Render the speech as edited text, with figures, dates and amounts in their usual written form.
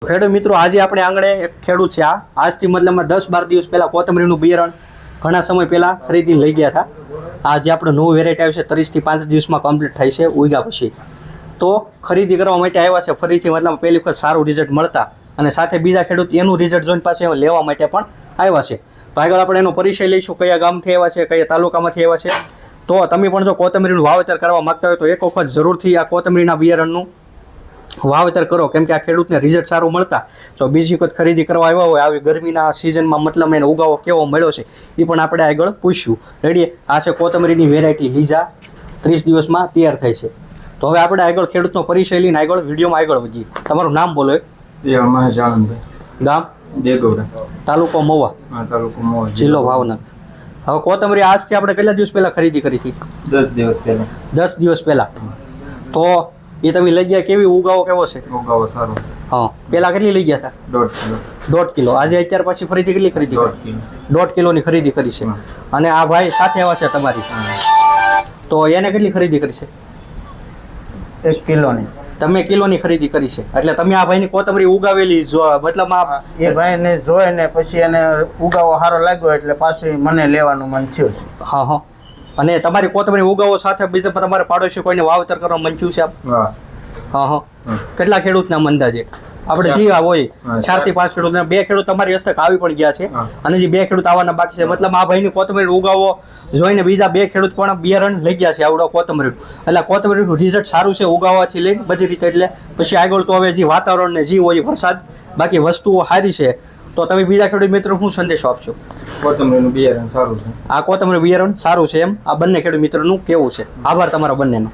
ખેડૂત મિત્રો, આજે આપણે આંગણે એક ખેડૂત છે. આજથી મતલબમાં 10-12 દિવસ પહેલાં કોથમરીનું બિયારણ ઘણા સમય પહેલાં ખરીદીને લઈ ગયા હતા. આ જે આપણે નવું વેરાયટી આવ્યું છે 30 થી 35 દિવસમાં કમ્પ્લીટ થાય છે ઉગ્યા પછી. તો ખરીદી કરવા માટે આવ્યા છે ફરીથી, મતલબ પહેલી વખત સારું રિઝલ્ટ મળતા અને સાથે બીજા ખેડૂત એનું રિઝલ્ટ જોઈને પાસે લેવા માટે પણ આવ્યા છે. તો આગળ આપણે એનો પરિચય લઈશું, કયા ગામથી આવ્યા છે, કયા તાલુકામાંથી આવ્યા છે. તો તમે પણ જો કોથમરીનું વાવેતર કરવા માગતા હોય તો એક વખત જરૂરથી આ કોથમરીના બિયારણનું વાવેતર કરો, કેમ કે આ ખેડૂતને રિઝલ્ટ સારું મળતા તો બીજી વખત ખરીદી કરવા આવ્યા હોય આવી ગરમીના સિઝનમાં મતલબ એને ઉગાવો કેવો મળ્યો છે એ પણ આપણે આગળ પૂછ્યું. રેડી, આ છે કોથમરીની વેરાયટી લીઝા, 30 દિવસમાં તૈયાર થાય છે. તો હવે આપણે આગળ ખેડૂતનો પરિચય લઈને આગળ વિડીયોમાં આગળ વધીએ. તમારું નામ બોલો. ગામ દેગોડા, તાલુકો મહુવા, જિલ્લો ભાવનગર. હવે કોથમરી આજથી આપણે કેટલા દિવસ પહેલા ખરીદી કરી હતી? 10 દિવસ પહેલા. 10 દિવસ પહેલા. તો એ તમે લઈ ગયા, કેવી ઉગાવો કેવો છે? ઉગાવો સારો. હા, પહેલા કેટલી લઈ ગયા હતા? 1.5 કિલો. 1.5 કિલો. આજે અત્યાર પછી ફરીથી કેટલી ખરીદી? 1.5 કિલો. 1.5 કિલોની ખરીદી કરી છે. અને આ ભાઈ સાથે આવ્યા છે તમારી, તો એને કેટલી ખરીદી કરી છે? 1 કિલોની. તમે કિલોની ખરીદી કરી છે, એટલે તમે આ ભાઈની કોથમરી ઉગાવેલી મતલબ એ ભાઈને જોઈને પછી એને ઉગાવો સારો લાગ્યો એટલે પાછું મને લેવાનું મન થયું છે. હા હા. અને તમારી કોથમરી ઉગાવો સાથે બીજા તમારે પાડોશી કોઈને વાવેતર કરવા મન થયું છે? હા હા. કેટલા ખેડૂતના અંદાજે આપણે જે હોય 4 થી 5 ખેડૂત, 2 ખેડૂત તમારી હસ્તક આવી પણ ગયા છે અને જે 2 ખેડૂત આવવાના બાકી છે. મતલબ આ ભાઈની કોથમરી ઉગાવો જોઈને બીજા 2 ખેડૂત પણ બિયારણ લઈ ગયા છે આવડો કોથમરીનું. એટલે કોથમરીનું રિઝલ્ટ સારું છે ઉગાવવાથી લઈને બધી રીતે. એટલે પછી આગળ તો હવે જે વાતાવરણ ને જે હોય વરસાદ, બાકી વસ્તુઓ સારી છે. તો તમે બીજા ખેડૂત મિત્રો શું સંદેશો આપશો? કોથમરીનું બિયારણ સારું છે. આ કોથમરી બિયારણ સારું છે એમ આ બંને ખેડૂત મિત્રોનું કેવું છે. આભાર તમારા બંનેનો.